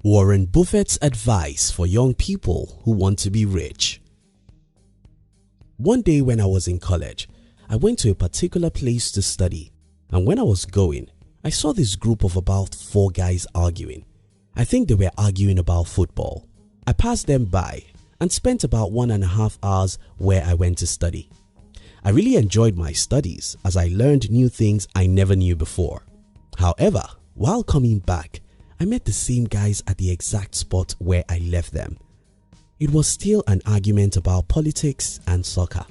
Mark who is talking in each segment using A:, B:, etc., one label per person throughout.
A: Warren Buffett's advice for young people who want to be rich. One day when I was in college, I went to a particular place to study, and when I was going, I saw this group of about 4 guys arguing. I think they were arguing about football. I passed them by and spent about 1.5 hours where I went to study. I really enjoyed my studies as I learned new things I never knew before. However, while coming back, I met the same guys at the exact spot where I left them. It was still an argument about politics and soccer.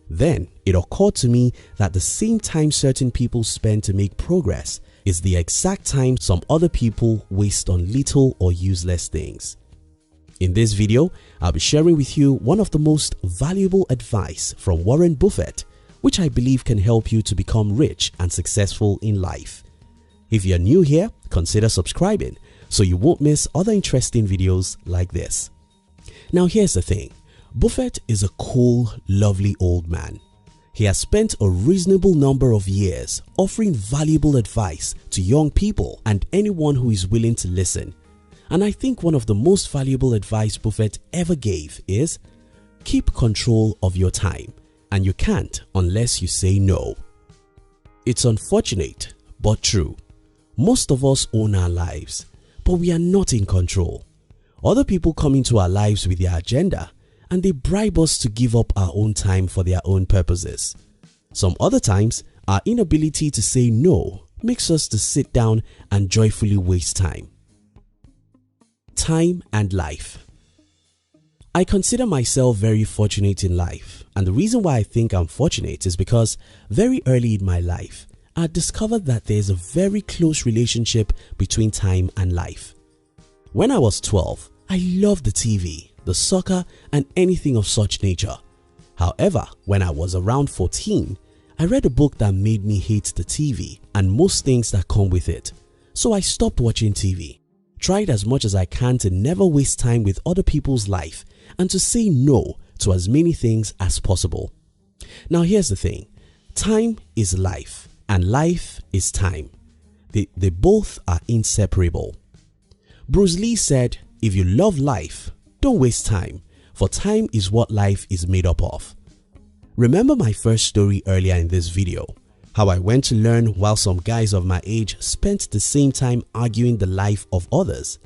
A: Then it occurred to me that the same time certain people spend to make progress is the exact time some other people waste on little or useless things. In this video, I'll be sharing with you one of the most valuable advice from Warren Buffett, which I believe can help you to become rich and successful in life. If you're new here, consider subscribing so you won't miss other interesting videos like this. Now here's the thing, Buffett is a cool, lovely old man. He has spent a reasonable number of years offering valuable advice to young people and anyone who is willing to listen. And I think one of the most valuable advice Buffett ever gave is, keep control of your time, and you can't unless you say no. It's unfortunate but true. Most of us own our lives, but we are not in control. Other people come into our lives with their agenda and they bribe us to give up our own time for their own purposes. Some other times, our inability to say no makes us to sit down and joyfully waste time. Time and life. I consider myself very fortunate in life, and the reason why I think I'm fortunate is because very early in my life, I discovered that there is a very close relationship between time and life. When I was 12, I loved the TV, the soccer and anything of such nature. However, when I was around 14, I read a book that made me hate the TV and most things that come with it. So I stopped watching TV, tried as much as I can to never waste time with other people's life and to say no to as many things as possible. Now here's the thing, time is life. And life is time. They both are inseparable. Bruce Lee said, if you love life, don't waste time, for time is what life is made up of. Remember my first story earlier in this video, how I went to learn while some guys of my age spent the same time arguing the life of others.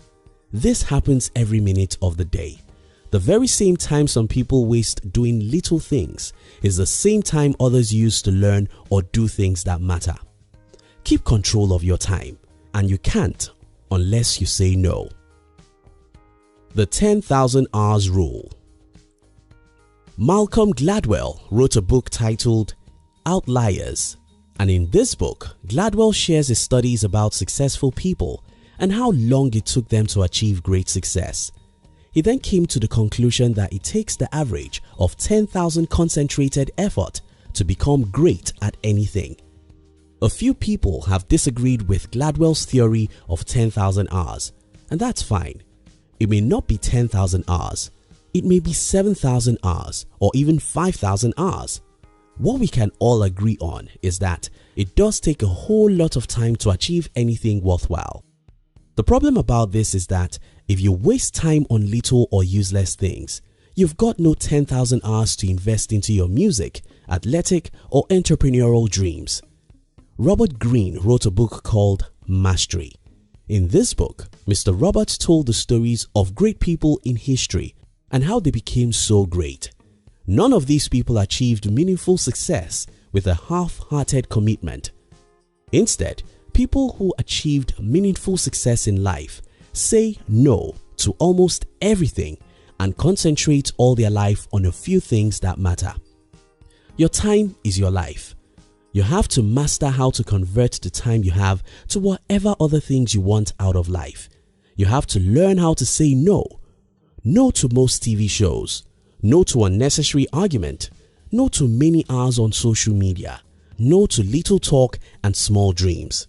A: This happens every minute of the day. The very same time some people waste doing little things is the same time others use to learn or do things that matter. Keep control of your time, and you can't unless you say no. The 10,000 Hours Rule. Malcolm Gladwell wrote a book titled Outliers, and in this book, Gladwell shares his studies about successful people and how long it took them to achieve great success. He then came to the conclusion that it takes the average of 10,000 concentrated effort to become great at anything. A few people have disagreed with Gladwell's theory of 10,000 hours, and that's fine. It may not be 10,000 hours, it may be 7,000 hours or even 5,000 hours. What we can all agree on is that it does take a whole lot of time to achieve anything worthwhile. The problem about this is that if you waste time on little or useless things, you've got no 10,000 hours to invest into your music, athletic or entrepreneurial dreams. Robert Greene wrote a book called Mastery. In this book, Mr. Robert told the stories of great people in history and how they became so great. None of these people achieved meaningful success with a half-hearted commitment. Instead, people who achieved meaningful success in life say no to almost everything and concentrate all their life on a few things that matter. Your time is your life. You have to master how to convert the time you have to whatever other things you want out of life. You have to learn how to say no. No to most TV shows. No to unnecessary argument. No to many hours on social media. No to little talk and small dreams.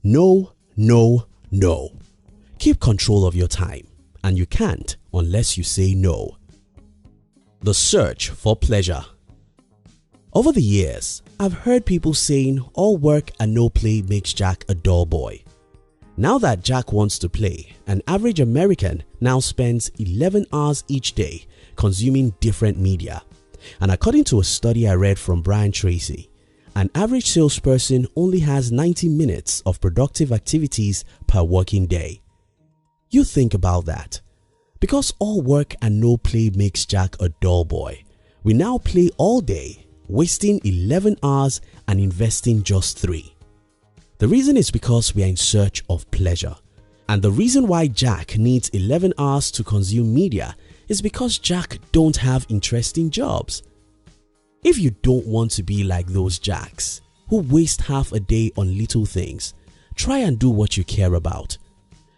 A: No, no, no. Keep control of your time, and you can't unless you say no. The search for pleasure. Over the years, I've heard people saying all work and no play makes Jack a dull boy. Now that Jack wants to play, an average American now spends 11 hours each day consuming different media. And according to a study I read from Brian Tracy, an average salesperson only has 90 minutes of productive activities per working day. You think about that. Because all work and no play makes Jack a dull boy, we now play all day, wasting 11 hours and investing just 3. The reason is because we are in search of pleasure. And the reason why Jack needs 11 hours to consume media is because Jack don't have interesting jobs. If you don't want to be like those Jacks who waste half a day on little things, try and do what you care about.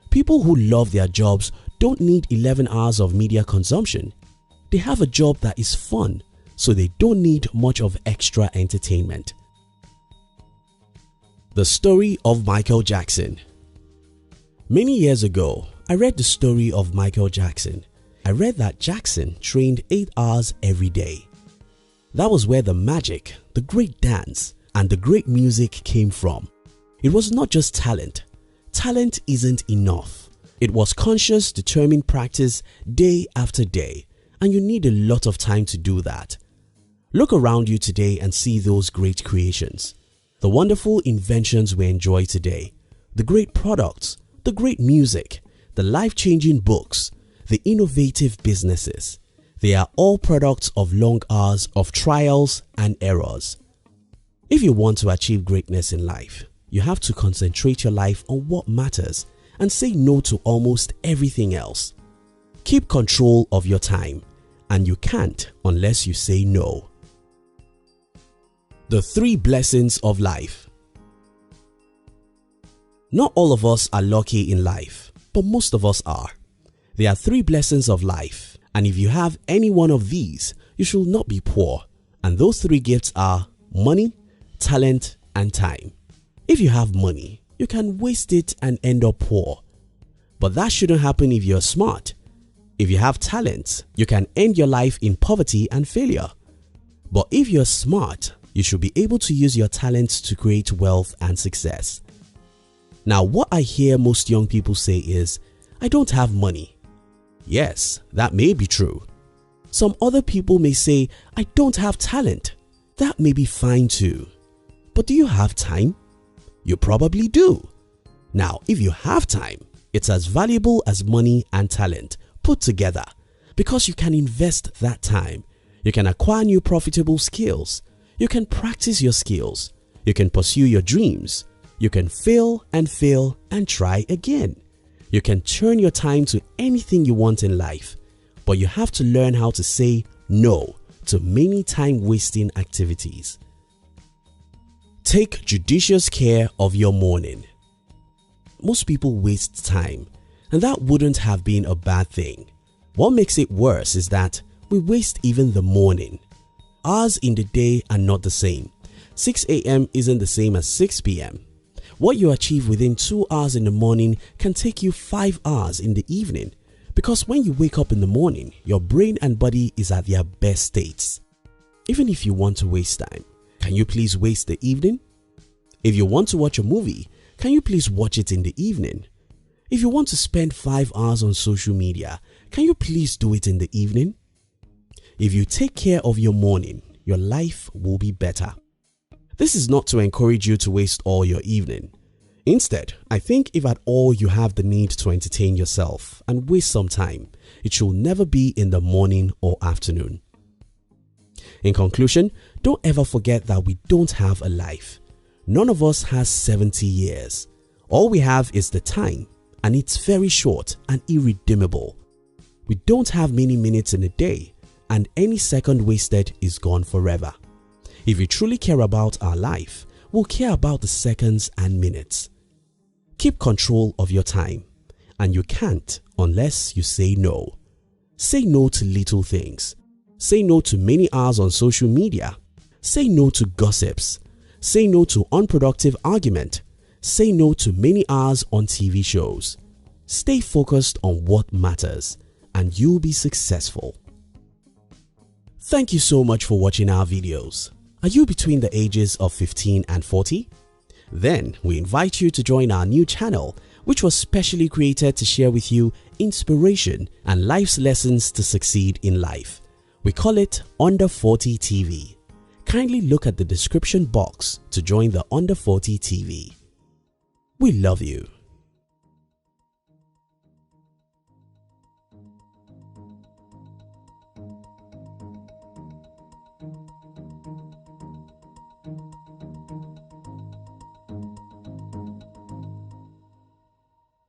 A: People who love their jobs don't need 11 hours of media consumption. They have a job that is fun, so they don't need much of extra entertainment. The story of Michael Jackson. Many years ago, I read the story of Michael Jackson. I read that Jackson trained 8 hours every day. That was where the magic, the great dance, and the great music came from. It was not just talent. Talent isn't enough. It was conscious, determined practice day after day, and you need a lot of time to do that. Look around you today and see those great creations. The wonderful inventions we enjoy today, the great products, the great music, the life-changing books, the innovative businesses. They are all products of long hours of trials and errors. If you want to achieve greatness in life, you have to concentrate your life on what matters and say no to almost everything else. Keep control of your time, and you can't unless you say no. The 3 blessings of life. Not all of us are lucky in life, but most of us are. There are 3 blessings of life, and if you have any one of these, you should not be poor. And those 3 gifts are money, talent, and time. If you have money, you can waste it and end up poor. But that shouldn't happen if you're smart. If you have talent, you can end your life in poverty and failure. But if you're smart, you should be able to use your talents to create wealth and success. Now, what I hear most young people say is, I don't have money. Yes, that may be true. Some other people may say, I don't have talent. That may be fine too. But do you have time? You probably do. Now, if you have time, it's as valuable as money and talent put together because you can invest that time. You can acquire new profitable skills. You can practice your skills. You can pursue your dreams. You can fail and try again. You can turn your time to anything you want in life, but you have to learn how to say no to many time-wasting activities. Take judicious care of your morning. Most people waste time, and that wouldn't have been a bad thing. What makes it worse is that we waste even the morning. Hours in the day are not the same. 6 a.m. isn't the same as 6 p.m. What you achieve within 2 hours in the morning can take you 5 hours in the evening, because when you wake up in the morning, your brain and body is at their best states. Even if you want to waste time, can you please waste the evening? If you want to watch a movie, can you please watch it in the evening? If you want to spend 5 hours on social media, can you please do it in the evening? If you take care of your morning, your life will be better. This is not to encourage you to waste all your evening. Instead, I think if at all you have the need to entertain yourself and waste some time, it should never be in the morning or afternoon. In conclusion, don't ever forget that we don't have a life. None of us has 70 years. All we have is the time, and it's very short and irredeemable. We don't have many minutes in a day, and any second wasted is gone forever. If we truly care about our life, we'll care about the seconds and minutes. Keep control of your time, and you can't unless you say no. Say no to little things. Say no to many hours on social media. Say no to gossips. Say no to unproductive argument. Say no to many hours on TV shows. Stay focused on what matters, and you'll be successful. Thank you so much for watching our videos. Are you between the ages of 15 and 40? Then we invite you to join our new channel which was specially created to share with you inspiration and life's lessons to succeed in life. We call it Under 40 TV. Kindly look at the description box to join the Under 40 TV. We love you.